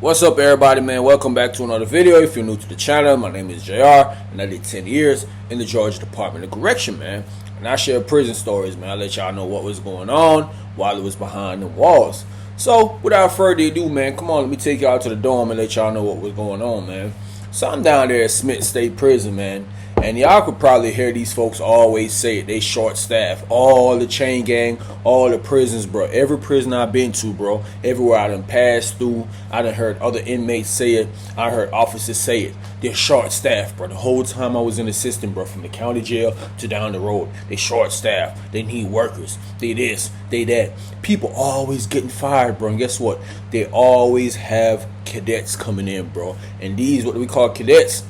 What's up, everybody, man? Welcome back to another video. If you're new to the channel, my name is JR, and I did 10 years in the Georgia Department of Correction, man. And I share prison stories, man. I let y'all know what was going on while it was behind the walls. So, without further ado, man, come on, let me take y'all to the dorm and let y'all know what was going on, man. So, I'm down there at Smith State Prison, man. And y'all could probably hear these folks always say it. They short staff. All the chain gang, all the prisons, bro. Every prison I've been to, bro. Everywhere I done passed through. I done heard other inmates say it. I heard officers say it. They're short staff, bro. The whole time I was in the system, bro. From the county jail to down the road. They short staff. They need workers. They this. They that. People always getting fired, bro. And guess what? They always have cadets coming in, bro. And these, what we call cadets,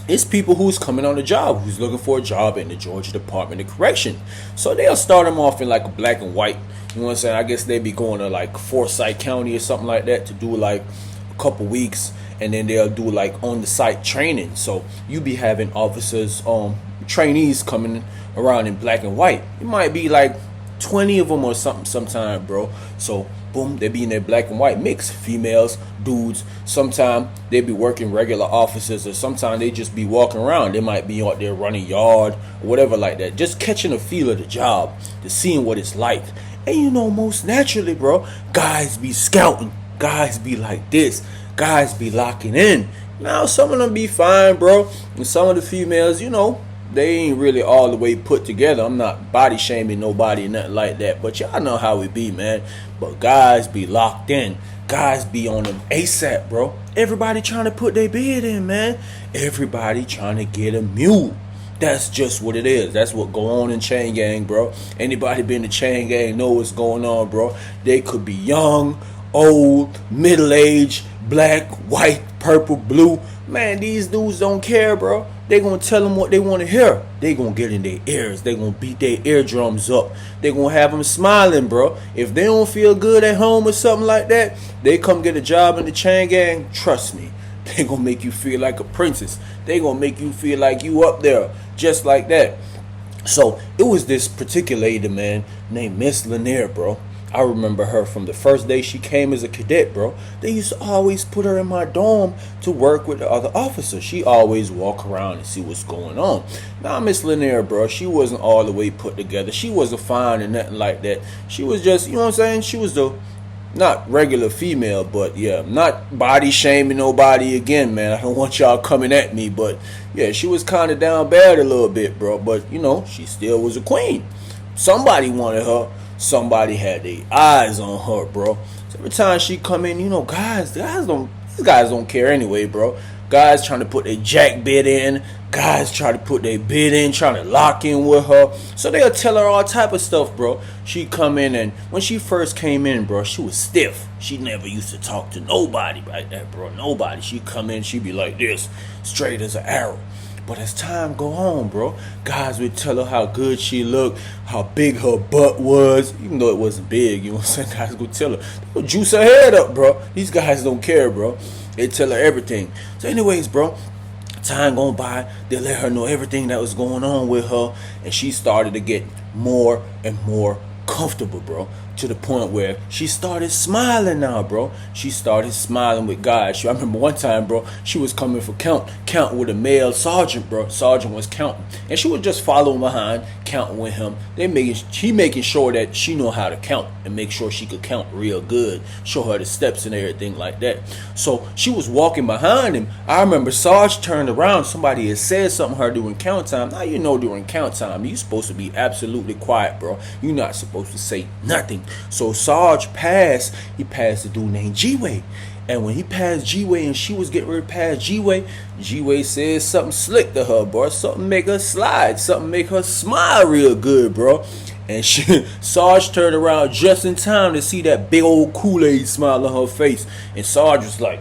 it's people who's coming on the job, who's looking for a job in the Georgia Department of Correction. So they'll start them off in like a black and white. You know what I'm saying? I guess they'd be going to like Forsyth County or something like that to do like a couple weeks. And then they'll do like on the site training. So you be having officers, trainees coming around in black and white. It might be like 20 of them or something sometime, bro. So boom, they be in their black and white mix, females, dudes. Sometimes they be working regular officers, or sometimes they just be walking around. They might be out there running yard or whatever like that, just catching a feel of the job, to seeing what it's like. And you know, most naturally, bro, guys be scouting, guys be like this, guys be locking in. Now some of them be fine, bro, and some of the females, you know, they ain't really all the way put together. I'm not body shaming nobody, nothing like that. But y'all know how we be, man. But guys be locked in. Guys be on them ASAP, bro. Everybody trying to put their bid in, man. Everybody trying to get a mule. That's just what it is. That's what go on in chain gang, bro. Anybody been in chain gang know what's going on, bro. They could be young, old, middle-aged, black, white, purple, blue. Man, these dudes don't care, bro. They gonna tell them what they want to hear. They gonna get in their ears. They gonna beat their eardrums up. They gonna have them smiling, bro. If they don't feel good at home or something like that, they come get a job in the chain gang. Trust me, they gonna make you feel like a princess. They gonna make you feel like you up there, just like that. So it was this particular lady, man, named Miss Laneir, bro. I remember her from the first day she came as a cadet, bro. They used to always put her in my dorm to work with the other officers. She always walk around and see what's going on. Now, Miss Laneir, bro, she wasn't all the way put together. She wasn't fine and nothing like that. She was just, you know what I'm saying? She was the, not regular female, but yeah, not body shaming nobody again, man. I don't want y'all coming at me, but yeah, she was kind of down bad a little bit, bro. But, you know, she still was a queen. Somebody wanted her. Somebody had their eyes on her, bro. So every time she come in, you know, these guys don't care anyway, bro. Guys trying to put their jack bid in. Guys try to put their bid in, trying to lock in with her. So they'll tell her all type of stuff, bro. She come in, and when she first came in, bro, she was stiff. She never used to talk to nobody like that, bro. Nobody. She come in, she be like this, straight as an arrow. But as time go on, bro, guys would tell her how good she looked, how big her butt was, even though it wasn't big, you know what I'm saying? Guys would tell her, they would juice her head up, bro. These guys don't care, bro. They tell her everything. So anyways, bro, time going by, they let her know everything that was going on with her, and she started to get more and more comfortable, bro, to the point where she started smiling now, bro. She started smiling with guys. I remember one time, bro, she was coming for count with a male sergeant, bro. Sergeant was counting, and she was just following behind, counting with him. She making sure that she know how to count and make sure she could count real good, show her the steps and everything like that. So she was walking behind him. I remember Sarge turned around. Somebody had said something to her during count time. Now, you know, during count time, you're supposed to be absolutely quiet, bro. You're not supposed to say nothing. So Sarge passed. He passed a dude named Gway. And when he passed Gway and she was getting ready to pass Gway said something slick to her, bro. Something make her slide. Something make her smile real good, bro. And Sarge turned around just in time to see that big old Kool-Aid smile on her face. And Sarge was like,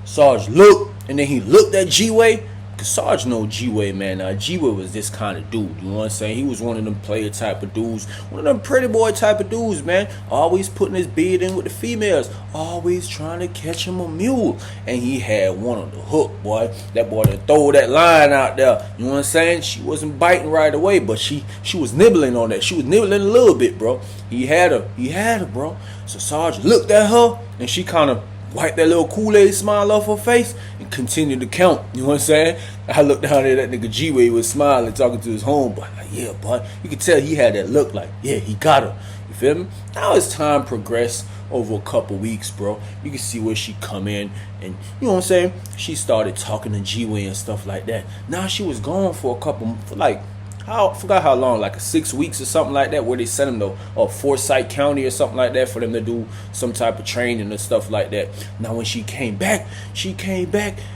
Sarge looked, and then he looked at Gway. Cause Sarge know Gway, man. Now Gway was this kind of dude, you know what I'm saying? He was one of them player type of dudes, one of them pretty boy type of dudes, man. Always putting his bid in with the females, always trying to catch him a mule. And he had one on the hook, boy. That boy done throw that line out there, you know what I'm saying? She wasn't biting right away, but she was nibbling on that. She was nibbling a little bit, bro. He had her, bro. So Sarge looked at her, and she kind of wipe that little Kool-Aid smile off her face, and continue to count. You know what I'm saying? I looked down at that nigga Gway was smiling, talking to his homeboy. Like, yeah, boy. You could tell he had that look like, yeah, he got her. You feel me? Now as time progressed over a couple weeks, bro, you can see where she come in, and you know what I'm saying? She started talking to Gway and stuff like that. Now she was gone for a couple, for like, I forgot how long, like 6 weeks or something like that, where they sent them to Forsyth County or something like that for them to do some type of training and stuff like that. Now when she came back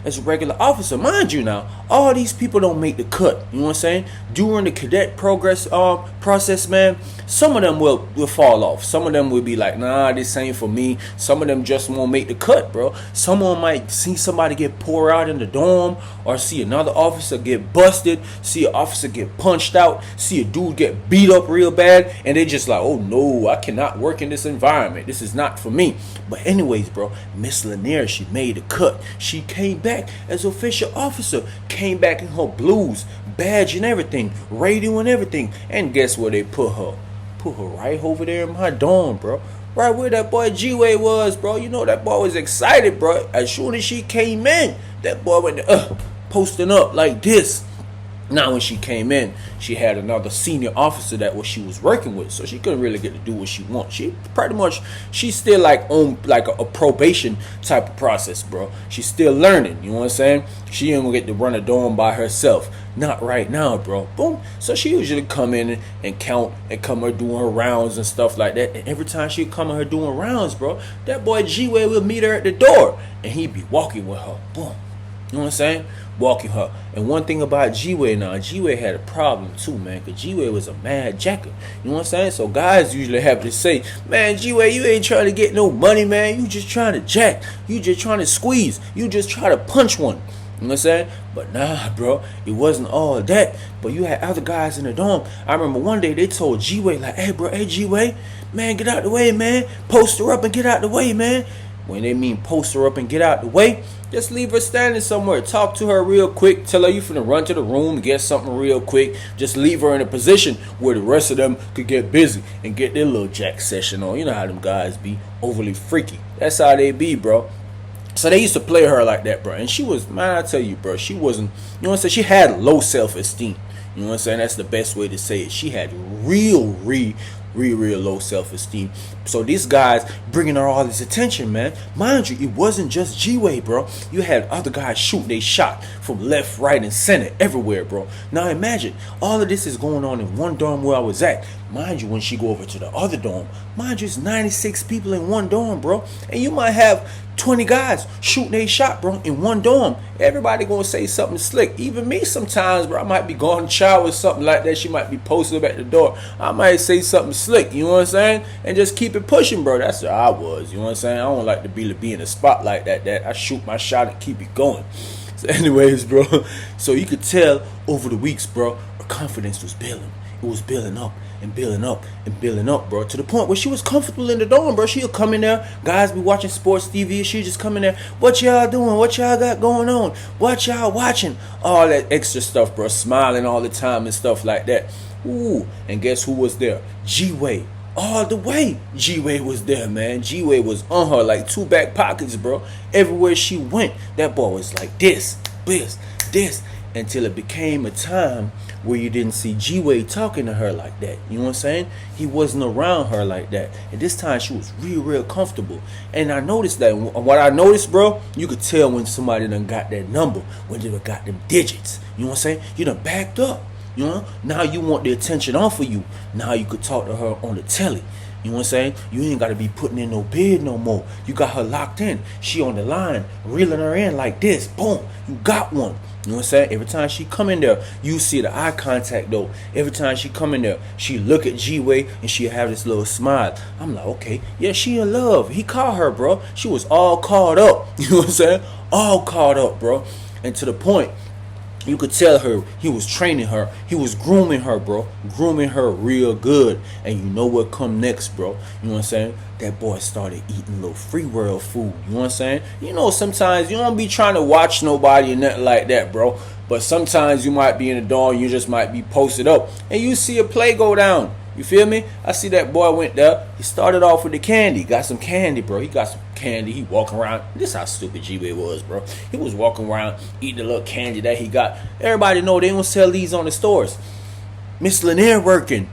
as a regular officer. Mind you now, all these people don't make the cut. You know what I'm saying? During the cadet process, man, some of them will fall off. Some of them will be like, nah, this ain't for me. Some of them just won't make the cut, bro. Someone might see somebody get poured out in the dorm, or see another officer get busted, see an officer get punched out, see a dude get beat up real bad, and they just like, oh no, I cannot work in this environment. This is not for me. But anyways, bro, Miss Laneir, she made a cut. She came back as official officer, came back in her blues, badge and everything, radio and everything. And guess where they put her? Put her right over there in my dorm, bro. Right where that boy Gway was, bro. You know that boy was excited, bro. As soon as she came in, that boy went posting up like this. Now when she came in, she had another senior officer that she was working with, so she couldn't really get to do what she wants. She pretty much, she's still like on like a probation type of process, bro. She's still learning, you know what I'm saying? She ain't gonna get to run a dorm by herself. Not right now, bro. Boom. So she usually come in and count and come her doing her rounds and stuff like that. And every time she come her doing rounds, bro, that boy Gway will meet her at the door, and he'd be walking with her. Boom. You know what I'm saying? Walking her. And one thing about Gway now, Gway had a problem too, man, because Gway was a mad jacker. You know what I'm saying? So guys usually have to say, man, Gway, you ain't trying to get no money, man. You just trying to jack. You just trying to squeeze. You just try to punch one. You know what I'm saying? But nah, bro, it wasn't all that. But you had other guys in the dorm. I remember one day they told Gway, like, hey, bro, hey, Gway, man, get out the way, man. Post her up and get out the way, man. When they mean post her up and get out the way, just leave her standing somewhere. Talk to her real quick. Tell her you finna run to the room, get something real quick. Just leave her in a position where the rest of them could get busy and get their little jack session on. You know how them guys be, overly freaky. That's how they be, bro. So they used to play her like that, bro. And she was, man, I tell you, bro, she wasn't, you know what I'm saying? She had low self-esteem. You know what I'm saying? That's the best way to say it. She had real low self-esteem. So these guys bringing her all this attention, man. Mind you, it wasn't just Gway, bro. You had other guys shoot they shot from left, right, and center, everywhere, bro. Now imagine, all of this is going on in one dorm where I was at. Mind you, when she go over to the other dorm, mind you, it's 96 people in one dorm, bro. And you might have 20 guys shooting a shot, bro, in one dorm. Everybody gonna say something slick. Even me sometimes, bro, I might be going to shower or something like that. She might be posted up at the door. I might say something slick, you know what I'm saying? And just keep it pushing, bro. That's what I was, you know what I'm saying? I don't like to be in a spot like that. I shoot my shot and keep it going. So anyways, bro, so you could tell over the weeks, bro, her confidence was building. It was building up and building up and building up, bro, to the point where she was comfortable in the dorm, bro. She'll come in there, guys be watching sports TV, she just come in there, what y'all doing, what y'all got going on, what y'all watching, all that extra stuff, bro, smiling all the time and stuff like that. Ooh, and guess who was there? Gway. All the way Gway was there, man. Gway was on her like two back pockets, bro. Everywhere she went, that boy was like this, until it became a time where you didn't see Gway talking to her like that. You know what I'm saying? He wasn't around her like that. And this time she was real comfortable. And I noticed that. What I noticed, bro, you could tell when somebody done got that number, when they done got them digits. You know what I'm saying? You done backed up. You know? Now you want the attention off of you. Now you could talk to her on the telly. You know what I'm saying? You ain't got to be putting in no bid no more. You got her locked in. She on the line, reeling her in like this. Boom. You got one. You know what I'm saying? Every time she come in there, you see the eye contact though. Every time she come in there, she look at Gway and she have this little smile. I'm like, okay, yeah, she in love. He called her, bro. She was all caught up. You know what I'm saying? All caught up, bro. And to the point, you could tell her he was training her. He was grooming her, bro. Grooming her real good. And you know what come next, bro. You know what I'm saying? That boy started eating little free world food. You know what I'm saying? You know, sometimes you don't be trying to watch nobody or nothing like that, bro. But sometimes you might be in a dorm, you just might be posted up, and you see a play go down. You feel me? I see that boy went there. He started off with the candy. Got some candy, bro. He got some candy. He walking around. This how stupid Gway was, bro. He was walking around eating the little candy that he got. Everybody know they don't sell these on the stores. Miss Laneir working.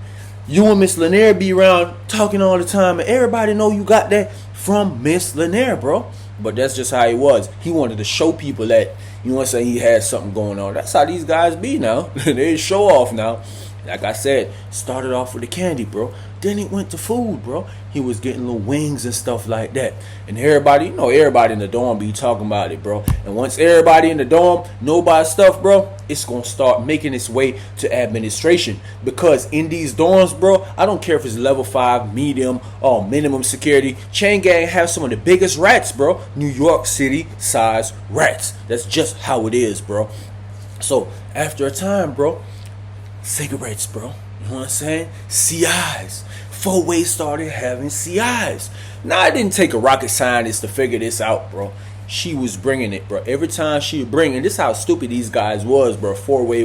You and Miss Laneir be around talking all the time, and everybody know you got that from Miss Laneir, bro. But that's just how he was. He wanted to show people that, you know what I'm saying, he had something going on. That's how these guys be now. They show off now. Like I said, started off with the candy, bro. Then he went to food, bro. He was getting little wings and stuff like that. And everybody, you know, everybody in the dorm be talking about it, bro. And once everybody in the dorm know about stuff, bro, it's going to start making its way to administration. Because in these dorms, bro, I don't care if it's level 5, medium, or minimum security. Chain gang have some of the biggest rats, bro. New York City size rats. That's just how it is, bro. So after a time, bro, cigarettes, bro. You know what I'm saying? CIs. 4-way started having CIs. Now, I didn't take a rocket scientist to figure this out, bro. She was bringing it, bro. Every time she would bring, and this is how stupid these guys was, bro. Gway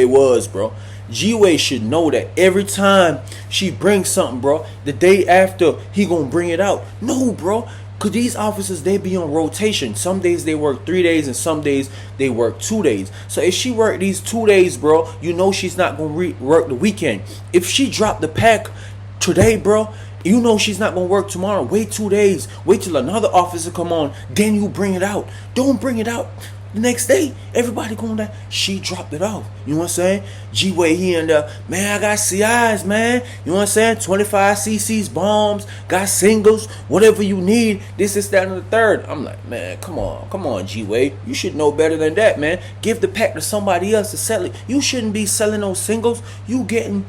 was, bro. Gway should know that every time she brings something, bro, the day after he gonna bring it out. No, bro. Because these officers, they be on rotation. Some days they work 3 days and some days they work 2 days. So if she work these 2 days, bro, you know she's not going to work the weekend. If she drop the pack today, bro, you know she's not going to work tomorrow. Wait 2 days. Wait till another officer come on. Then you bring it out. Don't bring it out the next day. Everybody going down. She dropped it off. You know what I'm saying? Gway, he in there. Man, I got CIs, man. You know what I'm saying? 25 cc's bombs. Got singles. Whatever you need. This, that, and the third. I'm like, man, come on, Gway. You should know better than that, man. Give the pack to somebody else to sell it. You shouldn't be selling those singles. You are getting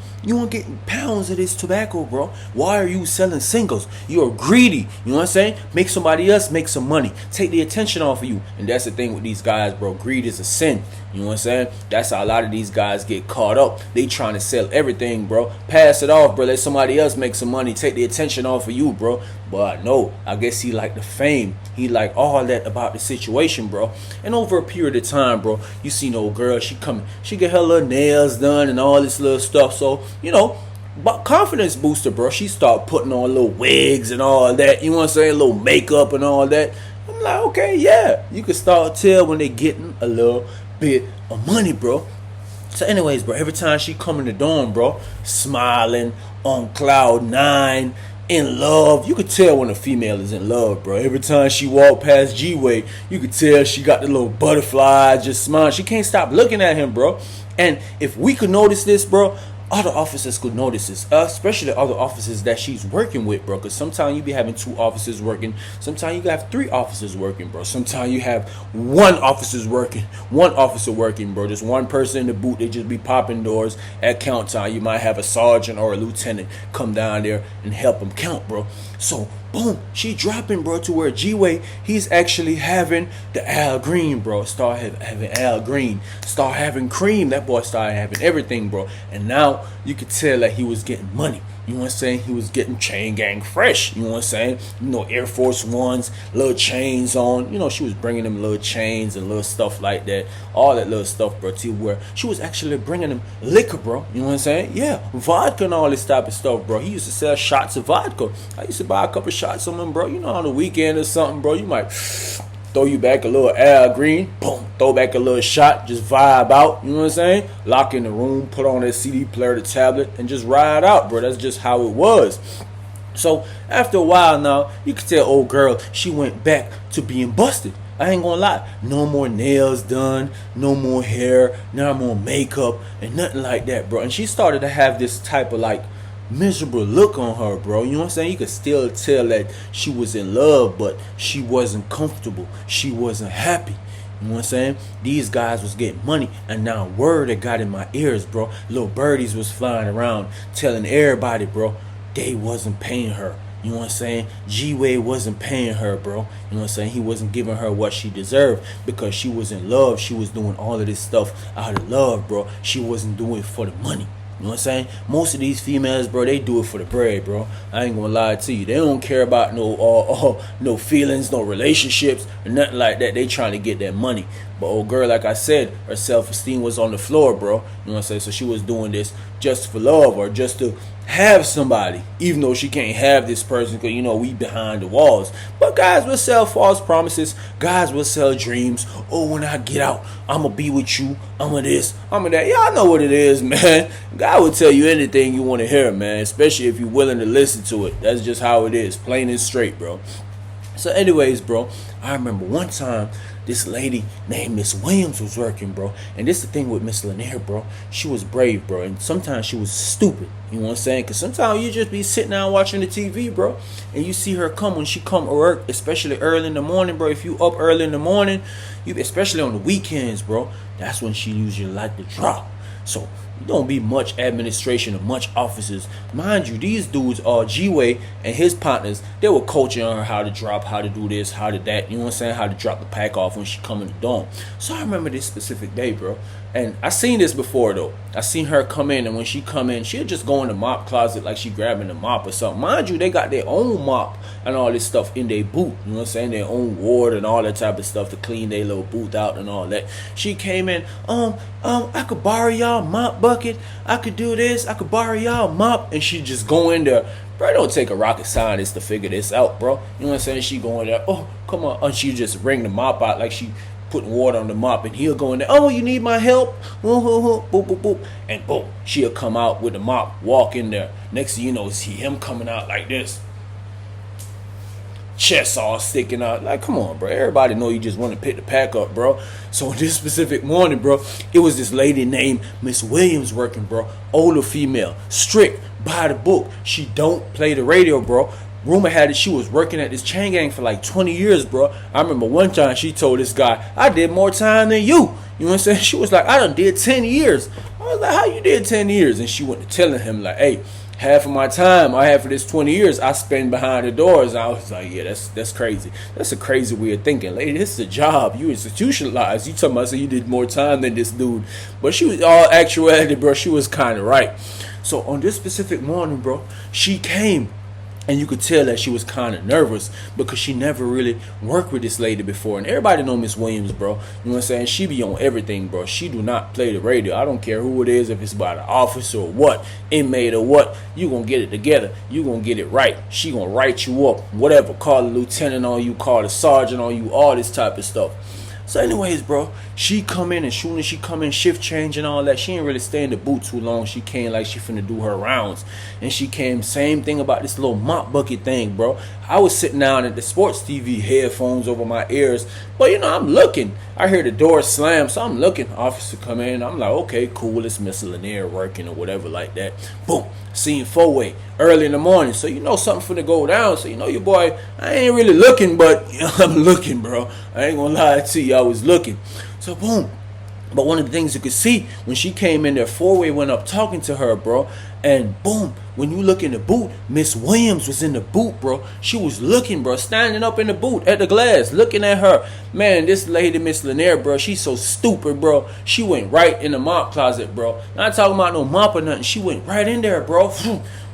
pounds of this tobacco, bro. Why are you selling singles? You are greedy. You know what I'm saying? Make somebody else make some money. Take the attention off of you. And that's the thing with these guys, bro. Greed is a sin. You know what I'm saying? That's how a lot of these guys get caught up. They trying to sell everything, bro. Pass it off, bro. Let somebody else make some money. Take the attention off of you, bro. But no, I guess he like the fame. He like all that about the situation, bro. And over a period of time, bro, you see no girl. She get her little nails done and all this little stuff. So, you know, but confidence booster, bro. She start putting on little wigs and all that. You know what I'm saying? Little makeup and all that. I'm like, okay, yeah. You can start tell when they getting a little bit of money, bro. So anyways, bro, every time she come in the dorm, bro, smiling, on cloud 9, in love. You could tell when a female is in love, bro. Every time she walk past Gway, you could tell she got the little butterflies just smiling. She can't stop looking at him, bro. And if we could notice this, bro, other officers could notice this, especially the other officers that she's working with, bro. Because sometimes you be having 2 officers working. Sometimes you have 3 officers working, bro. Sometimes you have 1 officer working, bro. Just one person in the booth. They just be popping doors at count time. You might have a sergeant or a lieutenant come down there and help them count, bro. So boom, she dropping, bro, to where Gway, he's actually having the Al Green, bro. Start having Al Green. Start having cream. That boy started having everything, bro. And now you could tell that he was getting money. You know what I'm saying? He was getting chain gang fresh. You know what I'm saying? You know, Air Force Ones, little chains on. You know, she was bringing them little chains and little stuff like that. All that little stuff, bro, to where she was actually bringing them liquor, bro. You know what I'm saying? Yeah, vodka and all this type of stuff, bro. He used to sell shots of vodka. I used to buy a couple shots of them, bro. You know, on the weekend or something, bro. You might throw you back a little Al Green, boom, throw back a little shot, just vibe out, you know what I'm saying? Lock in the room, put on that CD player, the tablet, and just ride out, bro. That's just how it was. So after a while now, you can tell old girl, she went back to being busted. I ain't gonna lie, no more nails done, no more hair, no more makeup, and nothing like that, bro. And she started to have this type of like miserable look on her, bro. You know what I'm saying? You could still tell that she was in love, but she wasn't comfortable. She wasn't happy. You know what I'm saying? These guys was getting money, and now word that got in my ears, bro. Little birdies was flying around telling everybody, bro, they wasn't paying her. You know what I'm saying? Gway wasn't paying her, bro. You know what I'm saying? He wasn't giving her what she deserved because she was in love. She was doing all of this stuff out of love, bro. She wasn't doing it for the money. You know what I'm saying? Most of these females, bro, they do it for the bread, bro. I ain't gonna lie to you. They don't care about no feelings, no relationships, or nothing like that. They trying to get that money. But old girl, like I said, her self-esteem was on the floor, bro. You know what I'm saying? So she was doing this just for love, or just to have somebody, even though she can't have this person, because we behind the walls. But guys will sell false promises. Guys will sell dreams. Oh, when I get out, I'ma be with you. I'ma this, I'ma that. Y'all know what it is, man. God will tell you anything you want to hear, man, especially if you're willing to listen to it. That's just how it is, plain and straight, bro. So anyways, bro, I remember one time this lady named Miss Williams was working, bro. And this is the thing with Miss Laneir, bro. She was brave, bro. And sometimes she was stupid. You know what I'm saying? Because sometimes you just be sitting down watching the TV, bro. And you see her come when she come to work, especially early in the morning, bro. If you up early in the morning, especially on the weekends, bro, that's when she usually like to drop. So don't be much administration or much officers. Mind you, these dudes are Gway and his partners. They were coaching her how to drop, how to do this, how to that. You know what I'm saying? How to drop the pack off when she come in the dorm. So I remember this specific day, bro. And I seen this before, though. I seen her come in, and when she come in, she'll just go in the mop closet like she grabbing the mop or something. Mind you, they got their own mop and all this stuff in their boot. You know what I'm saying? Their own ward and all that type of stuff to clean their little booth out and all that. She came in, I could borrow y'all mop bucket. I could do this. I could borrow y'all mop. And she just go in there. Bro, it don't take a rocket scientist to figure this out, bro. You know what I'm saying? She go in there, oh, come on. And she just bring the mop out like she putting water on the mop, and he'll go in there, oh, you need my help? Boop, boop, boop. And boom, she'll come out with the mop, walk in there. Next thing you know, see him coming out like this. Chest all sticking out. Like, come on, bro. Everybody know you just want to pick the pack up, bro. So this specific morning, bro, it was this lady named Miss Williams working, bro. Older female, strict, by the book. She don't play the radio, bro. Rumor had it she was working at this chain gang for like 20 years, bro. I remember one time she told this guy, I did more time than you. You know what I'm saying? She was like, I done did 10 years. I was like, how you did 10 years? And she went to telling him like, hey, half of my time I had for this 20 years I spend behind the doors. I was like, yeah, that's crazy. That's a crazy way of thinking. Lady, this is a job. You institutionalized. You talking about so you did more time than this dude. But she was all actuality, bro. She was kind of right. So on this specific morning, bro, she came. And you could tell that she was kind of nervous because she never really worked with this lady before. And everybody know Miss Williams, bro. You know what I'm saying? She be on everything, bro. She do not play the radio. I don't care who it is, if it's about an officer or what, inmate or what. You going to get it together. You going to get it right. She going to write you up. Whatever. Call the lieutenant on you. Call the sergeant on you. All this type of stuff. So anyways, bro, she come in, and soon as she come in, shift change and all that, she ain't really stay in the boot too long. She came like she finna do her rounds. And she came, same thing about this little mop bucket thing, bro. I was sitting down at the sports TV, headphones over my ears. But, I'm looking. I hear the door slam, so I'm looking. Officer come in. I'm like, okay, cool. It's Miss Laneir working or whatever like that. Boom. Seeing four-way early in the morning. So, something finna go down. So, your boy, I ain't really looking, but I'm looking, bro. I ain't gonna lie to you. I was looking. So, boom. But one of the things you could see when she came in there, four-way went up talking to her, bro. And boom, when you look in the boot, Miss Williams was in the boot, bro. She was looking, bro, standing up in the boot at the glass, looking at her. Man, this lady, Miss Laneir, bro, she's so stupid, bro. She went right in the mop closet, bro. Not talking about no mop or nothing. She went right in there, bro.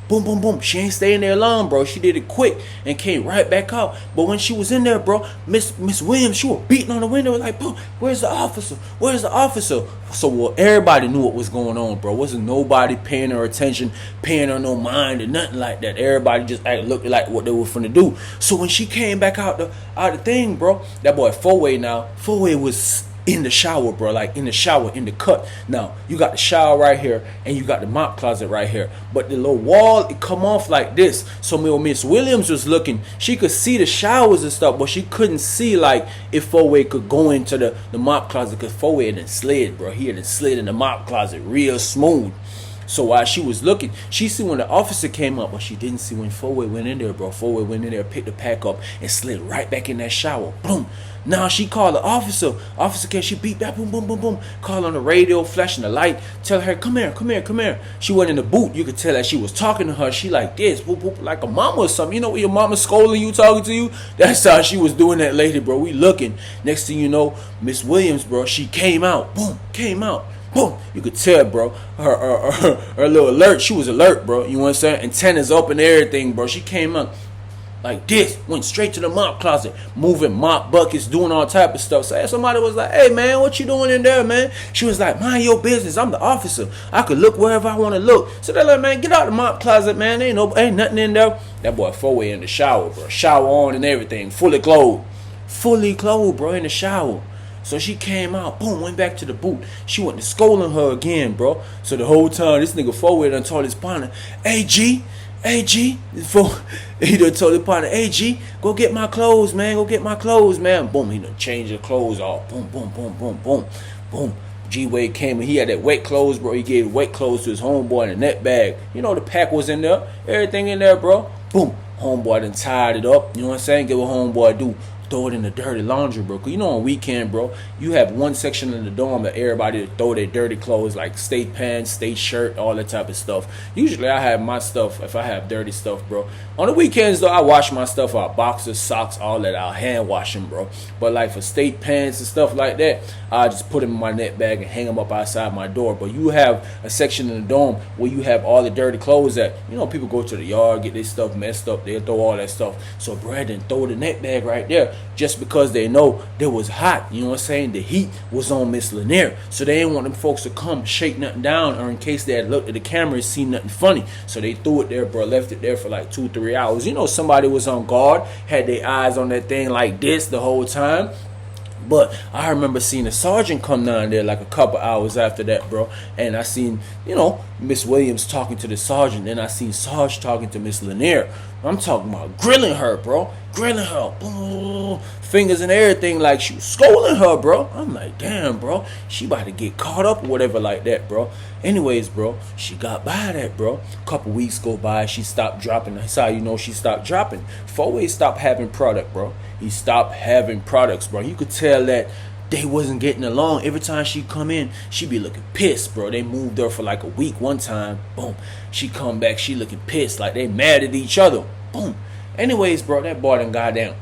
Boom, boom, boom. She ain't staying there long, bro. She did it quick and came right back out. But when she was in there, bro, Miss Williams, she was beating on the window like, boom, where's the officer? Where's the officer? So everybody knew what was going on, bro. Wasn't nobody paying her attention, paying her no mind or nothing like that. Everybody just looked like what they were finna do. So when she came back out the thing, bro, that boy four-way was in the shower, bro, like in the shower, in the cut. Now, you got the shower right here, and you got the mop closet right here. But the little wall, it come off like this. So when Miss Williams was looking, she could see the showers and stuff, but she couldn't see, like, if four-way could go into the mop closet, because four-way had slid, bro. He had slid in the mop closet real smooth. So while she was looking, she see when the officer came up, but she didn't see when four-way went in there, bro. Four-way went in there, picked the pack up, and slid right back in that shower. Boom. Now she called the officer. Officer came, she beat back, boom, boom, boom, boom. Call on the radio, flashing the light, tell her, come here, come here, come here. She went in the boot. You could tell that she was talking to her. She like this, boop, boop, like a mama or something. You know when your mama scolding you, talking to you? That's how she was doing that lady, bro. We looking. Next thing you know, Miss Williams, bro, she came out. Boom, came out. Boom. You could tell, bro. Her little alert. She was alert, bro. You know what I'm saying? Antennas up and everything, bro. She came up like this, went straight to the mop closet, moving mop buckets, doing all type of stuff. So somebody was like, hey man, what you doing in there, man? She was like, mind your business, I'm the officer, I could look wherever I want to look. So they're like, man, get out the mop closet, man, ain't nothing in there. That boy Four-Way in the shower, bro, shower on and everything, fully clothed, bro, in the shower. So she came out, boom, went back to the booth. She went to scolding her again, bro. So the whole time, this nigga Four-Way done told his partner, hey G, he done told his partner, hey G, go get my clothes, man. Boom, he done changed the clothes off. Boom. Gway came and he had that wet clothes, bro. He gave wet clothes to his homeboy in a net bag. You know the pack was in there, everything in there, bro. Boom, homeboy done tied it up. You know what I'm saying? Get what homeboy do. Throw it in the dirty laundry, bro. Cause you know on weekend, bro, you have one section in the dorm that everybody throw their dirty clothes, like state pants, state shirt, all that type of stuff. Usually I have my stuff, if I have dirty stuff, bro. On the weekends though, I wash my stuff out, boxers, socks, all that. I'll hand wash them, bro. But like for state pants and stuff like that, I just put them in my net bag and hang them up outside my door. But you have a section in the dorm where you have all the dirty clothes at. You know, people go to the yard, get their stuff messed up, they'll throw all that stuff. So Brandon throw the net bag right there, just because they know it was hot. You know what I'm saying? The heat was on Miss Laneir. So they didn't want them folks to come shake nothing down, or in case they had looked at the camera and seen nothing funny. So they threw it there, bro, left it there for like 2-3 hours. You know, somebody was on guard, had their eyes on that thing like this the whole time. But I remember seeing a sergeant come down there like a couple hours after that, bro. And I seen, you know, Miss Williams talking to the sergeant. Then I seen Sarge talking to Miss Laneir. I'm talking about grilling her, bro. Grilling her. Boom. Fingers and everything, like she was scolding her, bro. I'm like, damn, bro. She about to get caught up or whatever like that, bro. Anyways, bro, she got by that, bro. A couple weeks go by, she stopped dropping. That's how you know she stopped dropping. Four-Way stopped having product, bro. He stopped having products, bro. You could tell that they wasn't getting along. Every time she come in, she be looking pissed, bro. They moved her for like a week one time. Boom. She come back, she looking pissed, like they mad at each other. Boom. Anyways, bro, that boy done got down.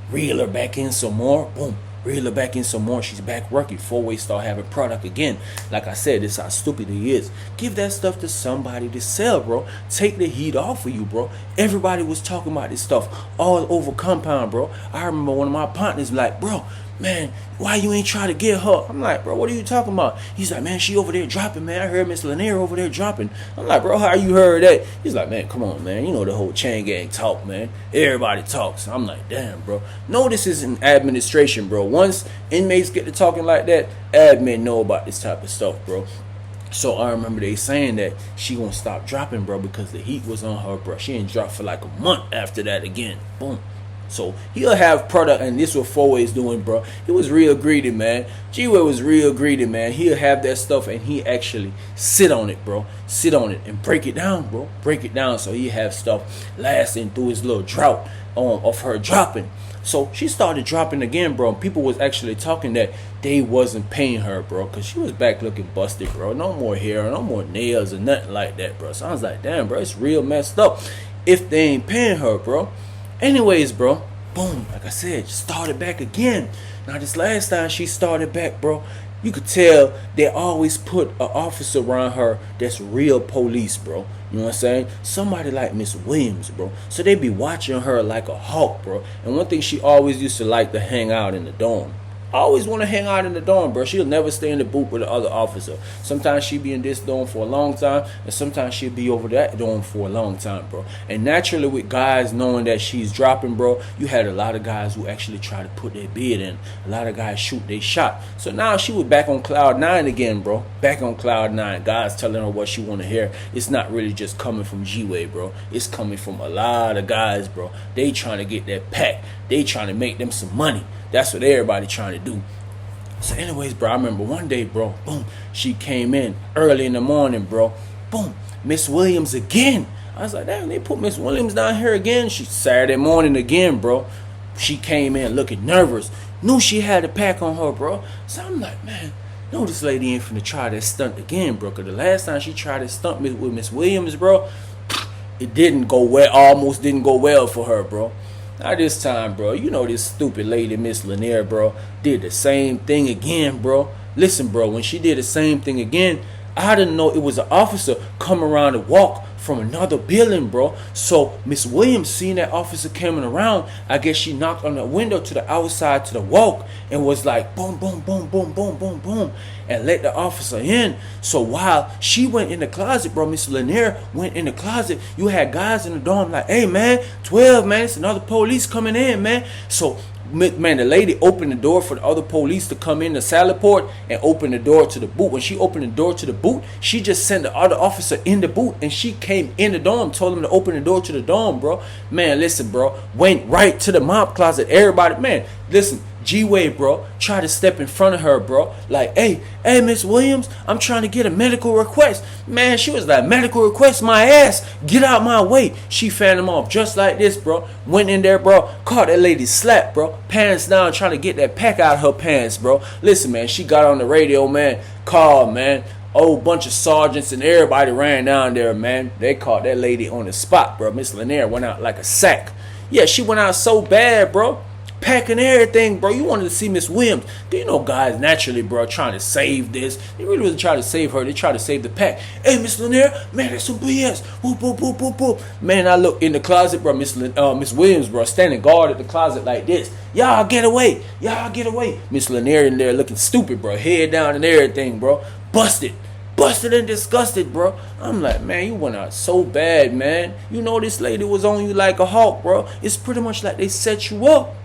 Reel her back in some more. Boom. Reel her back in some more. She's back working. Four-Way start having product again. Like I said, this is how stupid he is. Give that stuff to somebody to sell, bro. Take the heat off of you, bro. Everybody was talking about this stuff all over compound, bro. I remember one of my partners like, bro, man, why you ain't try to get her? I'm like, bro, what are you talking about? He's like, man, she over there dropping, man. I heard Miss Laneir over there dropping. I'm like, bro, how you heard that? He's like, man, come on, man. You know the whole chain gang talk, man. Everybody talks. I'm like, damn, bro. No, this isn't administration, bro. Once inmates get to talking like that, admin know about this type of stuff, bro. So I remember they saying that she gonna stop dropping, bro, because the heat was on her, bro. She ain't dropped for like a month after that again. Boom. So he'll have product, and this what Four-Way's doing, bro. He was real greedy, man. Gway was real greedy, man. He'll have that stuff, and he actually sit on it, bro. Sit on it and break it down, bro. Break it down so he have stuff lasting through his little drought of her dropping. So she started dropping again, bro. People was actually talking that they wasn't paying her, bro, because she was back looking busted, bro. No more hair, no more nails, or nothing like that, bro. So I was like, damn, bro, it's real messed up if they ain't paying her, bro. Anyways, bro, boom, like I said, started back again. Now this last time she started back, bro, you could tell they always put an officer around her that's real police, bro. You know what I'm saying? Somebody like Miss Williams, bro. So they be watching her like a hawk, bro. And one thing, she always used to like to hang out in the dorm. Always want to hang out in the dorm, bro. She'll never stay in the booth with the other officer. Sometimes she be in this dorm for a long time, and sometimes she'll be over that dorm for a long time, bro. And naturally, with guys knowing that she's dropping, bro, you had a lot of guys who actually try to put their bid in. A lot of guys shoot their shot. So now she was back on cloud 9 again, bro. Back on cloud 9. Guys telling her what she want to hear. It's not really just coming from Gway, bro. It's coming from a lot of guys, bro. They trying to get that pack. They trying to make them some money. That's what everybody trying to do. So anyways, bro, I remember one day, bro, boom, she came in early in the morning, bro. Boom, Miss Williams again. I was like, damn, they put Miss Williams down here again. She Saturday morning again, bro. She came in looking nervous. Knew she had a pack on her, bro. So I'm like, man, no, this lady ain't finna try that stunt again, bro. Because the last time she tried that stunt with Miss Williams, bro, it didn't go well, almost didn't go well for her, bro. Now this time, bro, you know this stupid lady, Miss Laneir, bro, did the same thing again, bro. Listen, bro, when she did the same thing again, I didn't know it was an officer come around to walk from another building, bro. So Miss Williams seen that officer coming around. I guess she knocked on the window to the outside to the walk and was like boom, boom, boom, boom, boom, boom, boom, and let the officer in. So while she went in the closet, bro, Miss Laneir went in the closet. You had guys in the dorm like, hey man, 12, man, it's another police coming in, man. So man, the lady opened the door for the other police to come in the salad port and open the door to the boot. When she opened the door to the boot, she just sent the other officer in the boot, and she came in the dorm, told him to open the door to the dorm, bro. Man, listen, bro, went right to the mop closet. Everybody, man, listen, Gway, bro, tried to step in front of her, bro. Like, hey, Miss Williams, I'm trying to get a medical request. Man, she was like, medical request my ass. Get out my way. She fanned him off just like this, bro. Went in there, bro. Caught that lady slap, bro. Pants down, trying to get that pack out of her pants, bro. Listen, man, she got on the radio, man. Called, man. Whole bunch of sergeants and everybody ran down there, man. They caught that lady on the spot, bro. Miss Laneir went out like a sack. Yeah, she went out so bad, bro. Packing everything, bro. You wanted to see Miss Williams. Do you know guys naturally, bro, trying to save this? They really wasn't trying to save her. They tried to save the pack. Hey, Miss Laneir, man, that's some BS. Whoop, whoop, whoop, whoop, whoop. Man, I look in the closet, bro. Miss Williams, bro, standing guard at the closet like this. Y'all get away. Y'all get away. Miss Laneir in there looking stupid, bro. Head down and everything, bro. Busted and disgusted, bro. I'm like, man, you went out so bad, man. You know this lady was on you like a hawk, bro. It's pretty much like they set you up.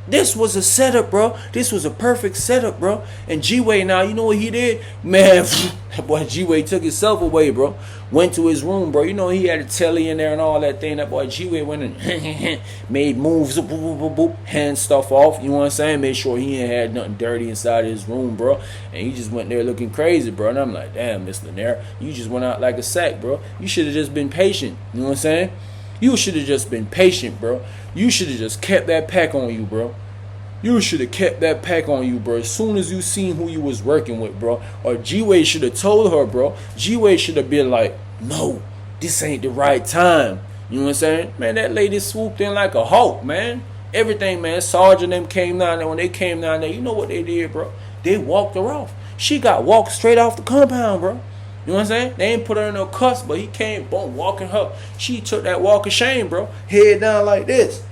This was a setup, bro. This was a perfect setup, bro. And Gway now, you know what he did? Man, that boy Gway took himself away, bro. Went to his room, bro. You know he had a telly in there and all that thing. That boy Gway went and made moves, boop, boop, boop, boop, hand stuff off. You know what I'm saying? Made sure he ain't had nothing dirty inside his room, bro. And he just went there looking crazy, bro. And I'm like, damn, Miss Laneir, you just went out like a sack, bro. You should have just been patient. You know what I'm saying? You should have just been patient, bro. You should have just kept that pack on you, bro. You should have kept that pack on you, bro. As soon as you seen who you was working with, bro. Or Gway should have told her, bro. Gway should have been like, no, this ain't the right time. You know what I'm saying? Man, that lady swooped in like a hawk, man. Everything, man. Sergeant them came down there. When they came down there, you know what they did, bro? They walked her off. She got walked straight off the compound, bro. You know what I'm saying? They ain't put her in no cuffs, but he came, boom, walking her. She took that walk of shame, bro. Head down like this.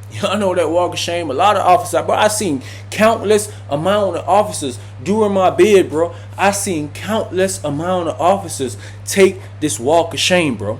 Y'all know that walk of shame. A lot of officers, bro. I seen countless amount of officers during my bid, bro. I seen countless amount of officers take this walk of shame, bro.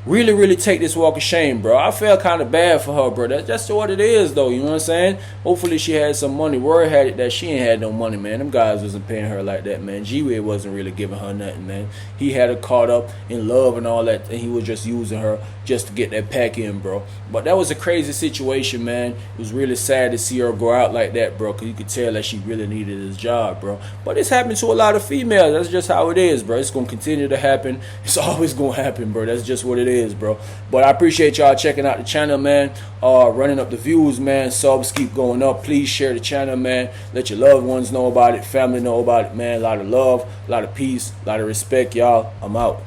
Really, really take this walk of shame, bro. I felt kind of bad for her, bro. That's just what it is, though. You know what I'm saying? Hopefully she had some money. Word had it that she ain't had no money, man. Them guys wasn't paying her like that, man. Gway wasn't really giving her nothing, man. He had her caught up in love and all that, and he was just using her just to get that pack in, bro. But that was a crazy situation, man. It was really sad to see her go out like that, bro, because you could tell that she really needed his job, bro. But it's happened to a lot of females. That's just how it is, bro. It's going to continue to happen. It's always going to happen, bro. That's just what it is, bro. But I appreciate y'all checking out the channel, man. Running up the views, man. Subs keep going up. Please share the channel, man. Let your loved ones know about it. Family know about it, man. A lot of love, a lot of peace, a lot of respect, y'all. I'm out.